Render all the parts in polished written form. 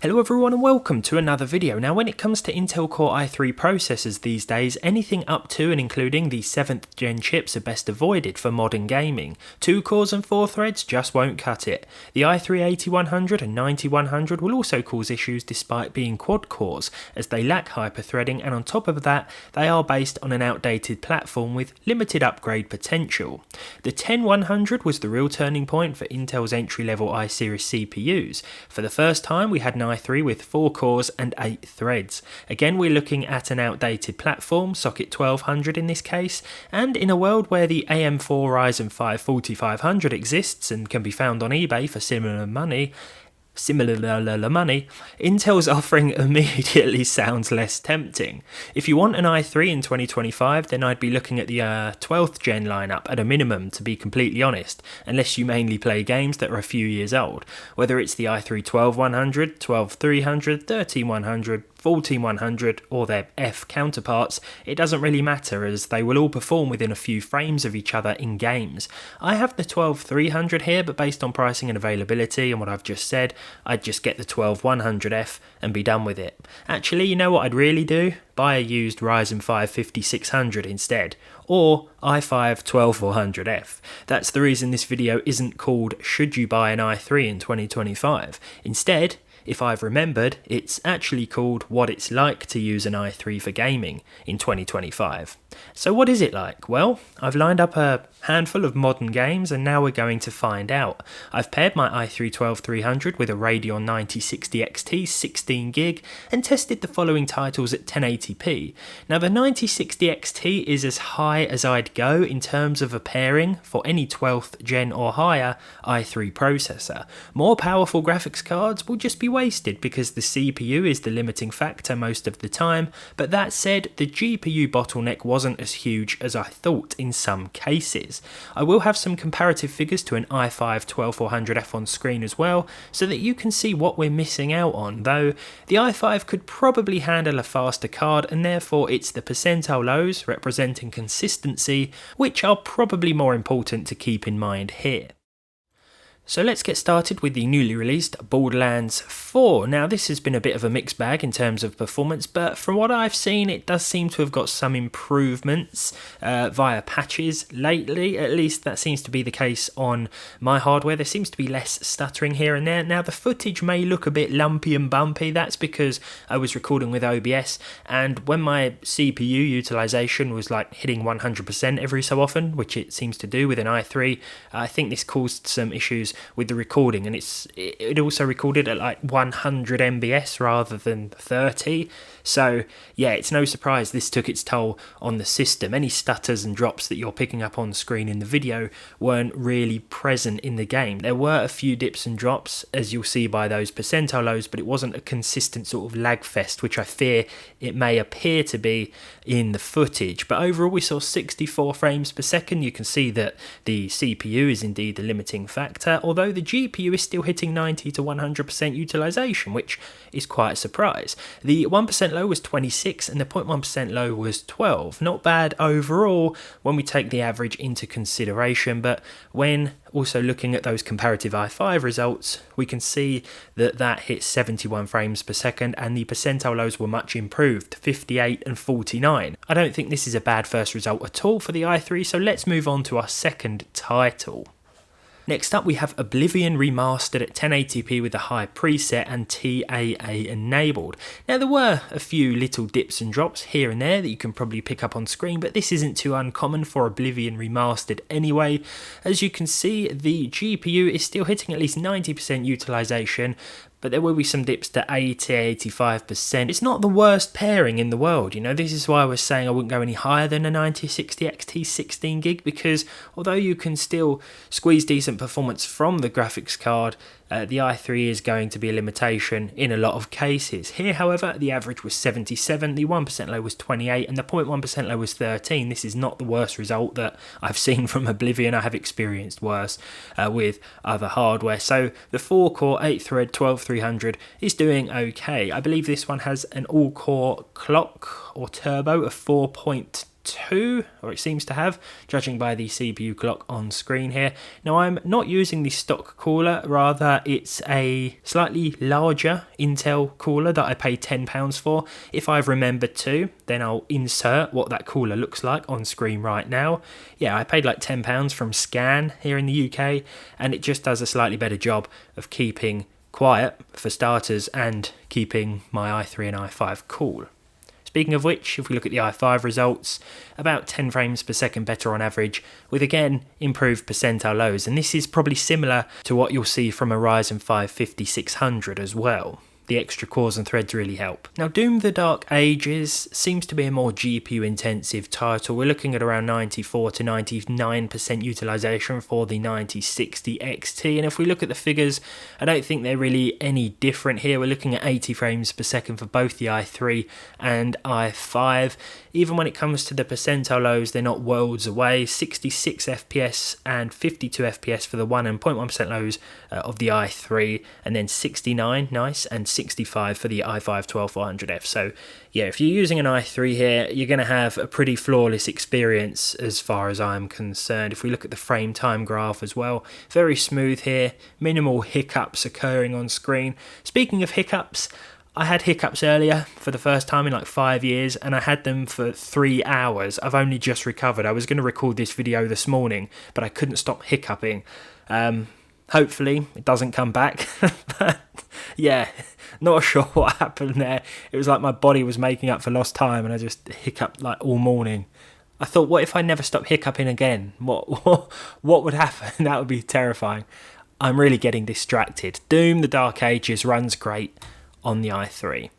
Hello everyone and welcome to another video. Now when it comes to Intel Core i3 processors these days, anything up to and including the 7th gen chips are best avoided for modern gaming. 2 cores and 4 threads just won't cut it. The i3-8100 and 9100 will also cause issues despite being quad cores, as they lack hyper-threading, and on top of that they are based on an outdated platform with limited upgrade potential. The 10100 was the real turning point for Intel's entry-level i-series CPUs. For the first time we had an i3 with 4 cores and 8 threads. Again, we're looking at an outdated platform, socket 1200 in this case, and in a world where the AM4 Ryzen 5 4500 exists and can be found on eBay for similar money, Intel's offering immediately sounds less tempting. If you want an i3 in 2025, then I'd be looking at the 12th gen lineup at a minimum, to be completely honest, unless you mainly play games that are a few years old. Whether it's the i3 12100, 12300, 13100, 14100 or their F counterparts, it doesn't really matter, as they will all perform within a few frames of each other in games. I have the 12300 here, but based on pricing and availability and what I've just said, I'd just get the 12100F and be done with it. Actually, you know what I'd really do? Buy a used Ryzen 5 5600 instead, or i5 12400F. That's the reason this video isn't called Should You Buy an i3 in 2025? Instead, if I've remembered, it's actually called What It's Like to Use an i3 for Gaming in 2025. So what is it like? Well, I've lined up a handful of modern games and now we're going to find out. I've paired my i3 12300 with a Radeon 9060 XT 16GB and tested the following titles at 1080p. Now the 9060 XT is as high as I'd go in terms of a pairing for any 12th gen or higher i3 processor. More powerful graphics cards will just be wasted because the CPU is the limiting factor most of the time, but that said, the GPU bottleneck wasn't as huge as I thought in some cases. I will have some comparative figures to an i5 12400F on screen as well, so that you can see what we're missing out on, though the i5 could probably handle a faster card, and therefore it's the percentile lows representing consistency which are probably more important to keep in mind here. So let's get started with the newly released Borderlands 4. Now this has been a bit of a mixed bag in terms of performance, but from what I've seen it does seem to have got some improvements via patches lately. At least that seems to be the case on my hardware. There seems to be less stuttering here and there. Now the footage may look a bit lumpy and bumpy. That's because I was recording with OBS, and when my CPU utilization was like hitting 100% every so often, which it seems to do with an i3, I think this caused some issues with the recording, and it also recorded at like 100 MBS rather than 30. So yeah, it's no surprise this took its toll on the system. Any stutters and drops that you're picking up on screen in the video weren't really present in the game. There were a few dips and drops, as you'll see by those percentile lows, but it wasn't a consistent sort of lag fest, which I fear it may appear to be in the footage. But overall we saw 64 frames per second. You can see that the CPU is indeed the limiting factor, although the GPU is still hitting 90 to 100% utilization, which is quite a surprise. The 1% low was 26 and the 0.1% low was 12. Not bad overall when we take the average into consideration, but when also looking at those comparative i5 results, we can see that that hit 71 frames per second and the percentile lows were much improved, 58 and 49. I don't think this is a bad first result at all for the i3, so let's move on to our second title. Next up we have Oblivion Remastered at 1080p with a high preset and TAA enabled. Now there were a few little dips and drops here and there that you can probably pick up on screen, but this isn't too uncommon for Oblivion Remastered anyway. As you can see, the GPU is still hitting at least 90% utilization, but there will be some dips to 80-85%. It's not the worst pairing in the world, you know. This is why I was saying I wouldn't go any higher than a 9060 XT 16GB, because although you can still squeeze decent performance from the graphics card, the i3 is going to be a limitation in a lot of cases. Here, however, the average was 77, the 1% low was 28, and the 0.1% low was 13. This is not the worst result that I've seen from Oblivion. I have experienced worse with other hardware. So the 4-core, 8-thread, 12300 is doing okay. I believe this one has an all-core clock or turbo of 4.2 2, or it seems to have, judging by the CPU clock on screen here. Now I'm not using the stock cooler, rather it's a slightly larger Intel cooler that I paid £10 for. If I've remembered to, then I'll insert what that cooler looks like on screen right now. Yeah, I paid like £10 from Scan here in the UK, and it just does a slightly better job of keeping quiet for starters and keeping my i3 and i5 cool. Speaking of which, if we look at the i5 results, about 10 frames per second better on average, with again improved percentile lows, and this is probably similar to what you'll see from a Ryzen 5 5600 as well. The extra cores and threads really help. Now, Doom the Dark Ages seems to be a more GPU intensive title. We're looking at around 94 to 99% utilization for the 9060 XT, and if we look at the figures, I don't think they're really any different here. We're looking at 80 frames per second for both the i3 and i5. Even when it comes to the percentile lows, they're not worlds away. 66 FPS and 52 FPS for the 1 and 0.1% lows of the i3, and then 69, nice, and 65 for the i5 12400F. So yeah, if you're using an i3 here, you're going to have a pretty flawless experience as far as I'm concerned. If we look at the frame time graph as well, very smooth here, minimal hiccups occurring on screen. Speaking of hiccups, I had hiccups earlier for the first time in like 5 years, and I had them for 3 hours. I've only just recovered. I was going to record this video this morning, but I couldn't stop hiccuping. Hopefully it doesn't come back. But yeah, not sure what happened there. It was like my body was making up for lost time, and I just hiccuped like all morning. I thought, what if I never stop hiccuping again? What would happen? That would be terrifying. I'm really getting distracted. Doom the Dark Ages runs great on the i3.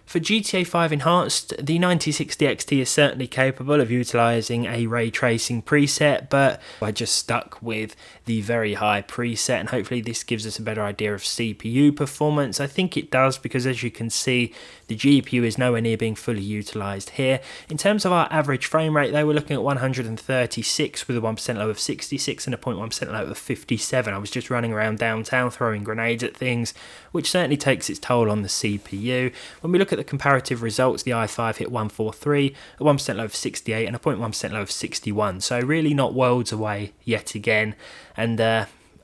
For GTA 5 Enhanced, the 9060 XT is certainly capable of utilising a ray tracing preset, but I just stuck with the very high preset, and hopefully this gives us a better idea of CPU performance. I think it does, because as you can see, the GPU is nowhere near being fully utilised here. In terms of our average frame rate, though, we're looking at 136 with a 1% low of 66 and a 0.1% low of 57. I was just running around downtown throwing grenades at things, which certainly takes its toll on the CPU. When we look at the comparative results, the i5 hit 143, a 1% low of 68 and a 0.1% low of 61, so really not worlds away yet again. And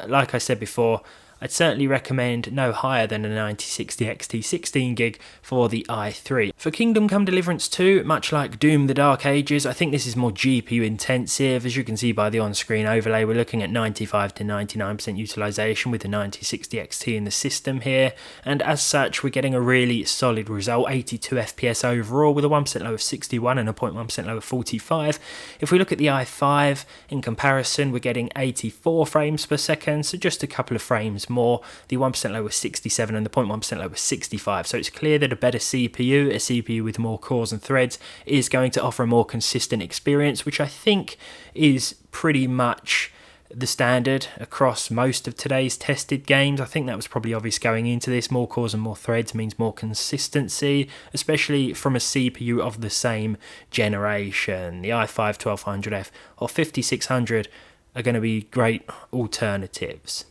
like I said before, I'd certainly recommend no higher than a 9060 XT 16GB for the i3. For Kingdom Come Deliverance 2, much like Doom the Dark Ages, I think this is more GPU intensive. As you can see by the on-screen overlay, we're looking at 95 to 99% utilization with the 9060 XT in the system here, and as such we're getting a really solid result, 82 FPS overall with a 1% low of 61 and a 0.1% low of 45. If we look at the i5 in comparison, we're getting 84 frames per second, so just a couple of frames more. The 1% low was 67 and the 0.1% low was 65, so it's clear that a better CPU, a CPU with more cores and threads, is going to offer a more consistent experience, which I think is pretty much the standard across most of today's tested games. I think that was probably obvious going into this. More cores and more threads means more consistency, especially from a CPU of the same generation. The i5 12400F or 5600 are going to be great alternatives.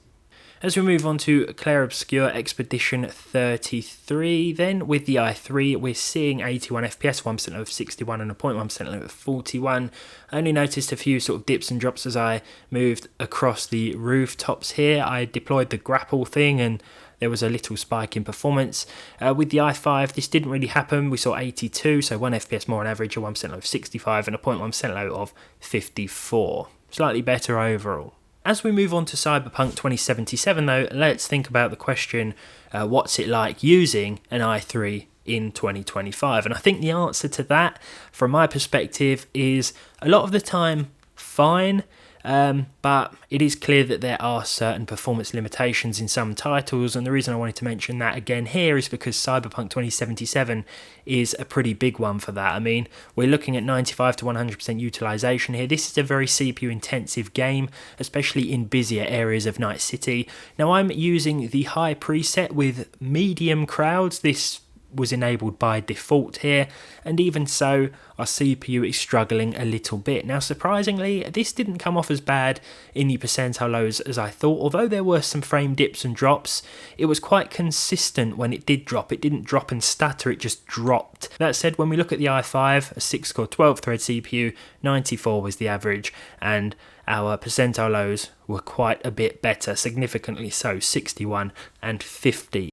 As we move on to Clair Obscur Expedition 33, then with the i3 we're seeing 81 FPS, 1% low of 61 and a 0.1% low of 41. I only noticed a few sort of dips and drops as I moved across the rooftops here. I deployed the grapple thing and there was a little spike in performance. With the i5 this didn't really happen. We saw 82, so 1 FPS more on average, a 1% low of 65 and a 0.1% low of 54. Slightly better overall. As we move on to Cyberpunk 2077 though, let's think about the question, what's it like using an i3 in 2025? And I think the answer to that, from my perspective, is a lot of the time fine, but it is clear that there are certain performance limitations in some titles, and the reason I wanted to mention that again here is because Cyberpunk 2077 is a pretty big one for that. I mean, we're looking at 95 to 100% utilization here. This is a very CPU intensive game, especially in busier areas of Night City. Now I'm using the high preset with medium crowds. This was enabled by default here, and even so, our CPU is struggling a little bit. Now, surprisingly, this didn't come off as bad in the percentile lows as I thought. Although there were some frame dips and drops, it was quite consistent when it did drop. It didn't drop and stutter, it just dropped. That said, when we look at the i5, a 6-core 12-thread CPU, 94 was the average, and our percentile lows were quite a bit better, significantly so, 61 and 50.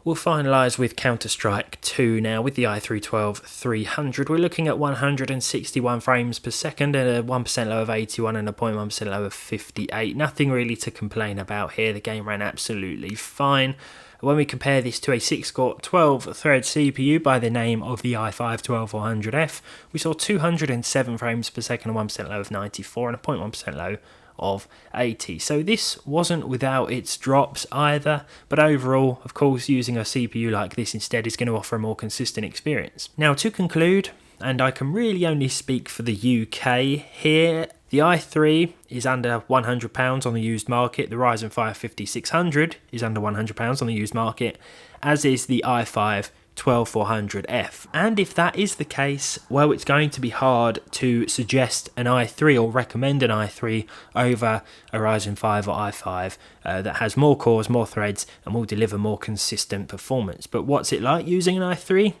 We'll finalise with Counter-Strike 2 now. With the i3-12-300, we're looking at 161 frames per second and a 1% low of 81 and a 0.1% low of 58. Nothing really to complain about here. The game ran absolutely fine. When we compare this to a 6-core 12-thread CPU by the name of the i5-12400F, we saw 207 frames per second, a 1% low of 94 and a 0.1% low of 80. So this wasn't without its drops either, but overall, of course, using a CPU like this instead is going to offer a more consistent experience. Now, to conclude, and I can really only speak for the UK here, the i3 is under £100 on the used market, the Ryzen 5 5600 is under £100 on the used market, as is the i5 12400F. And if that is the case, well, it's going to be hard to suggest an i3 or recommend an i3 over a Ryzen 5 or i5 that has more cores, more threads, and will deliver more consistent performance. But what's it like using an i3?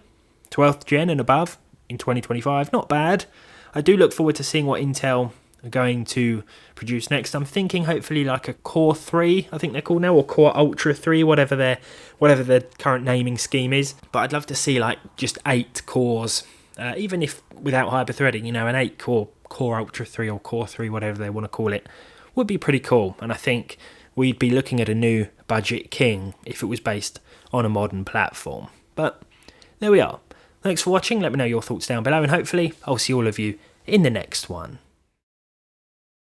12th gen and above in 2025? Not bad. I do look forward to seeing what Intel are going to produce next. I'm thinking hopefully like a Core 3, I think they're called now, or Core Ultra 3, whatever their current naming scheme is. But I'd love to see like just 8 cores, even if without hyper-threading, you know, an 8-core Core Ultra 3 or Core 3, whatever they want to call it, would be pretty cool. And I think we'd be looking at a new budget king if it was based on a modern platform. But there we are. Thanks for watching. Let me know your thoughts down below, and hopefully I'll see all of you in the next one.